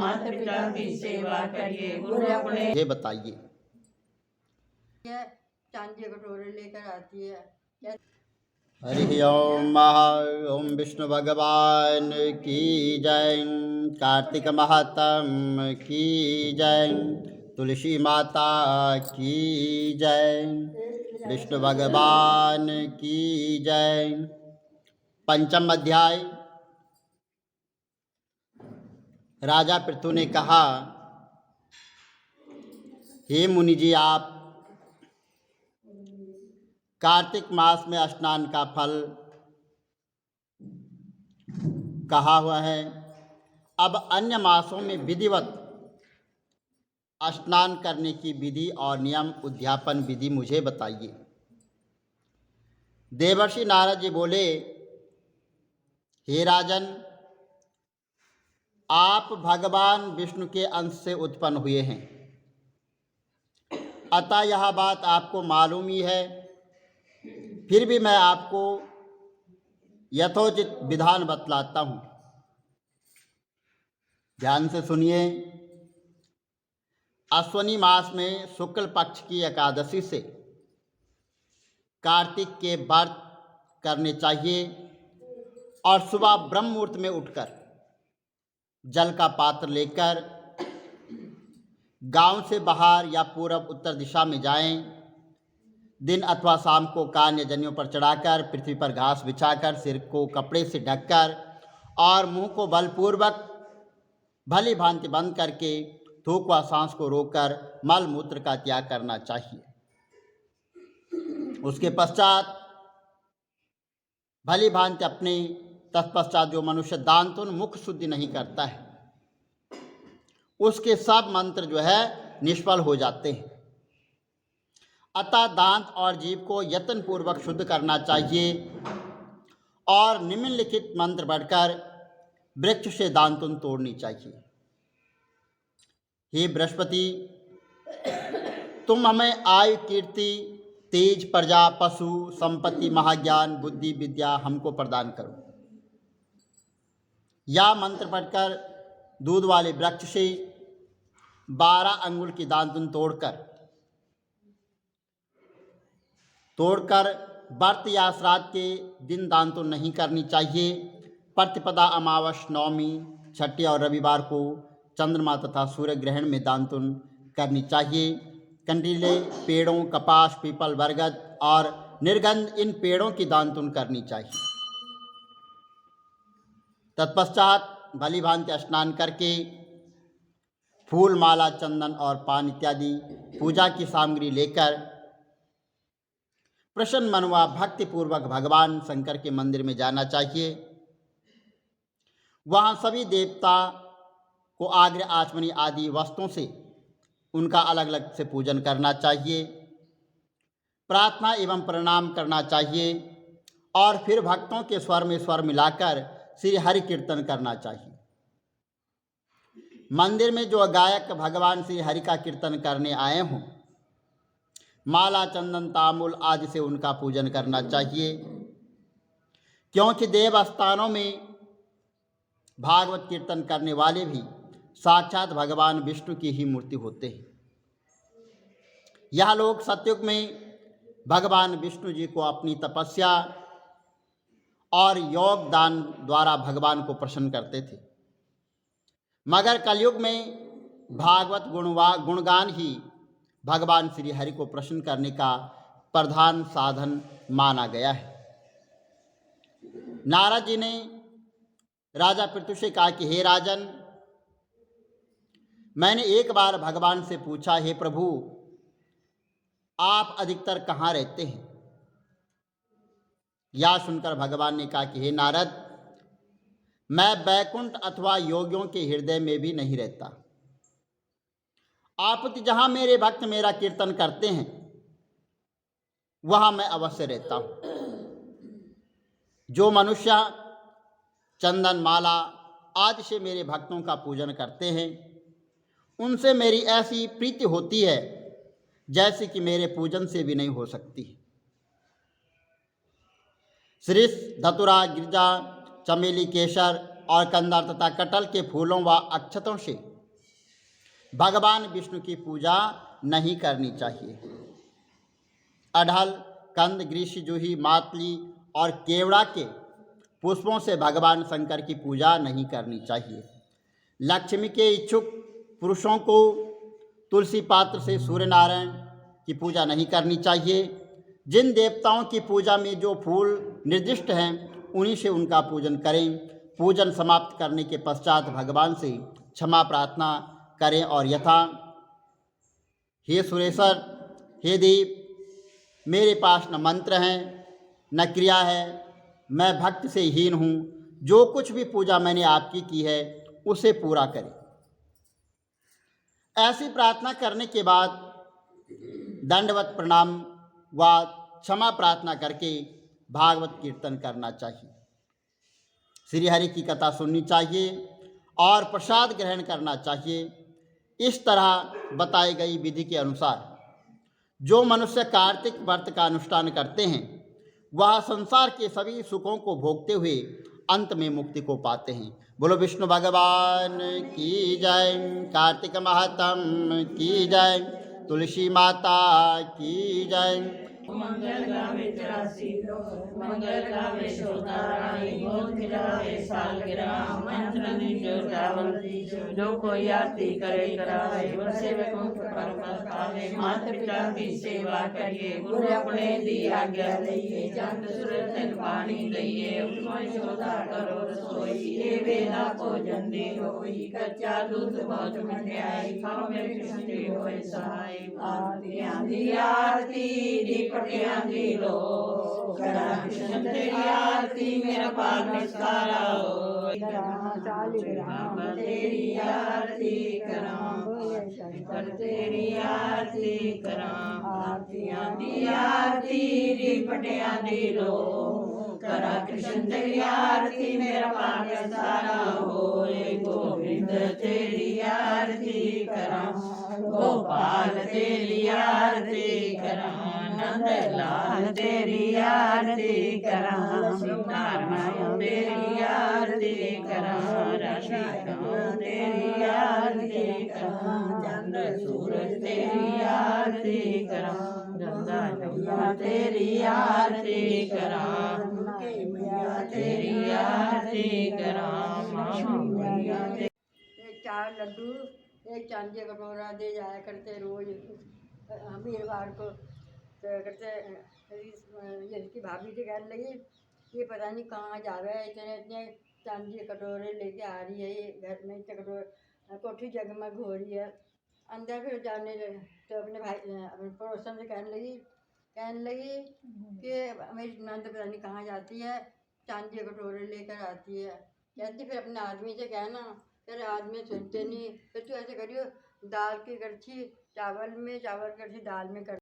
माता पिता की सेवा करिए। गुरु अपने ये बताइए। चांदी के कटोरे लेकर आती है। हरि ओम। ओम विष्णु भगवान की जय। कार्तिक महात्म की जय। तुलसी माता की जय। विष्णु भगवान की जय। पंचम अध्याय। राजा पृथु ने कहा, हे मुनि जी, आप कार्तिक मास में स्नान का फल कहा हुआ है। अब अन्य मासों में विधिवत स्नान करने की विधि और नियम उद्यापन विधि मुझे बताइए। देवर्षि नारद जी बोले, हे राजन, आप भगवान विष्णु के अंश से उत्पन्न हुए हैं, अतः यह बात आपको मालूम ही है। फिर भी मैं आपको यथोचित विधान बतलाता हूँ, ध्यान से सुनिए। अश्वनी मास में शुक्ल पक्ष की एकादशी से कार्तिक के व्रत करने चाहिए और सुबह ब्रह्म मुहूर्त में उठकर जल का पात्र लेकर गांव से बाहर या पूर्व उत्तर दिशा में जाएं। दिन अथवा शाम को कान या जनेऊ पर चढ़ाकर, पृथ्वी पर घास बिछाकर, सिर को कपड़े से ढककर और मुंह को बलपूर्वक भली भांति बंद करके थूक व सांस को रोककर मल मूत्र का त्याग करना चाहिए। उसके पश्चात भली भांति अपने तत्पश्चात जो मनुष्य दांतों मुख शुद्धि नहीं करता है, उसके सब मंत्र जो है निष्फल हो जाते हैं। अतः दांत और जीभ को यत्न पूर्वक शुद्ध करना चाहिए और निम्नलिखित मंत्र पढ़कर वृक्ष से दांतुन तोड़नी चाहिए। हे बृहस्पति, तुम हमें आयु, कीर्ति, तेज, प्रजा, पशु, संपत्ति, महाज्ञान, बुद्धि, विद्या हमको प्रदान करो। या मंत्र पढ़कर दूध वाले वृक्ष से 12 अंगुल की दांतुन तोड़कर व्रत या श्राद्ध के दिन दांतुन नहीं करनी चाहिए। प्रतिपदा, अमावस, नवमी, छठी और रविवार को चंद्रमा तथा सूर्य ग्रहण में दांतुन करनी चाहिए। कंडीले पेड़ों, कपास, पीपल, बरगद और निर्गंध इन पेड़ों की दांतुन करनी चाहिए। तत्पश्चात भली भांति स्नान करके फूल, माला, चंदन और पान इत्यादि पूजा की सामग्री लेकर प्रसन्न मन व भक्तिपूर्वक भगवान शंकर के मंदिर में जाना चाहिए। वहाँ सभी देवता को आग्र, आचमनी आदि वस्तुओं से उनका अलग अलग से पूजन करना चाहिए, प्रार्थना एवं प्रणाम करना चाहिए और फिर भक्तों के स्वर में स्वर मिलाकर श्री हरि कीर्तन करना चाहिए। मंदिर में जो गायक भगवान श्री हरि का कीर्तन करने आए हों, माला, चंदन, तांबूल आदि से उनका पूजन करना चाहिए, क्योंकि देव स्थानों में भागवत कीर्तन करने वाले भी साक्षात भगवान विष्णु की ही मूर्ति होते हैं। यह लोग सतयुग में भगवान विष्णु जी को अपनी तपस्या और योग दान द्वारा भगवान को प्रसन्न करते थे, मगर कलयुग में भागवत गुणगान ही भगवान श्री हरि को प्रसन्न करने का प्रधान साधन माना गया है। नारद जी ने राजा पृथु से कहा कि हे राजन, मैंने एक बार भगवान से पूछा, हे प्रभु, आप अधिकतर कहाँ रहते हैं? यह सुनकर भगवान ने कहा कि हे नारद, मैं बैकुंठ अथवा योगियों के हृदय में भी नहीं रहता। आप जहाँ मेरे भक्त मेरा कीर्तन करते हैं वहाँ मैं अवश्य रहता हूँ। जो मनुष्य चंदन, माला आदि से मेरे भक्तों का पूजन करते हैं, उनसे मेरी ऐसी प्रीति होती है जैसे कि मेरे पूजन से भी नहीं हो सकती। श्रीष, धतुरा, गिरजा, चमेली, केसर और कंदार तथा कटल के फूलों व अक्षतों से भगवान विष्णु की पूजा नहीं करनी चाहिए। अढ़ल, कंद, ग्रीष्म, जूही, मातली और केवड़ा के पुष्पों से भगवान शंकर की पूजा नहीं करनी चाहिए। लक्ष्मी के इच्छुक पुरुषों को तुलसी पात्र से सूर्य नारायण की पूजा नहीं करनी चाहिए। जिन देवताओं की पूजा में जो फूल निर्दिष्ट हैं उन्हीं से उनका पूजन करें। पूजन समाप्त करने के पश्चात भगवान से क्षमा प्रार्थना करें और यथा, हे सुरेश्वर, हे देव, मेरे पास न मंत्र हैं न क्रिया है, मैं भक्त से हीन हूँ, जो कुछ भी पूजा मैंने आपकी की है उसे पूरा करें। ऐसी प्रार्थना करने के बाद दंडवत प्रणाम व क्षमा प्रार्थना करके भागवत कीर्तन करना चाहिए, श्री हरि की कथा सुननी चाहिए और प्रसाद ग्रहण करना चाहिए। इस तरह बताई गई विधि के अनुसार जो मनुष्य कार्तिक व्रत का अनुष्ठान करते हैं वह संसार के सभी सुखों को भोगते हुए अंत में मुक्ति को पाते हैं। बोलो विष्णु भगवान की जय, कार्तिक महात्म की जय, तुलसी माता की जय। मंगल गावे 83 मंगल गावे सोनारानी, गोद मिलावे सालगिरह, मंत्र जो चावल जो कोई आरती करे करावे, वर्षे वैकुंठ परम पावे। माता पिता की सेवा करिए, गुरु अपने दी आज्ञा लइए, चंद सूरज जल पानी लइए, उसमें सोता करो रसोई, ये वेला भोजन दे होई, कच्चा दूध बहुत मिठाई, खाओ मेरे कृष्ण होए सहाय। आरती आंधी आरती पटियां दी लो, करा कृष्ण तेरी आरती, मेरा पाप निस्तारा हो। राम तेरी आरती करां, कर तेरी आरती करां। आरतियां दी आरती पटियां दी लो, करा कृष्ण तेरी आरती, मेरा पाप निस्तारा होए। गोविंद तेरी आरती करां, गोपाल तेरी आरती करां, नंद लाल तेरी आरती करां, नारायण तेरी आरती करां, राशिकां तेरी आरती करां, चंद्र सूरज तेरी आरती करां, गंगा जमुना तेरी आरती करां, मैया तेरी आरती करां, मामा मैया। एक 4 लड्डू एक चांदी का कटोरा दे जाया करते रोज वीरवार को। तो करते इसकी भाभी से कहने लगी ये पता नहीं कहाँ जा रहा है, इतने इतने चांदी के कटोरे लेके आ रही है, ये घर में इतने कटोरे, कोठी जगमग हो रही है। अंदर फिर जाने लगे तो अपने पड़ोसन से कहने लगी कि मेरी नंद पता नहीं कहाँ जाती है, चांदी के कटोरे लेकर आती है। कहती फिर अपने आदमी से कहना, तेरे आदमी सुनते नहीं, फिर तू ऐसे करियो दाल की करछी चावल में, चावल की करछी दाल में कर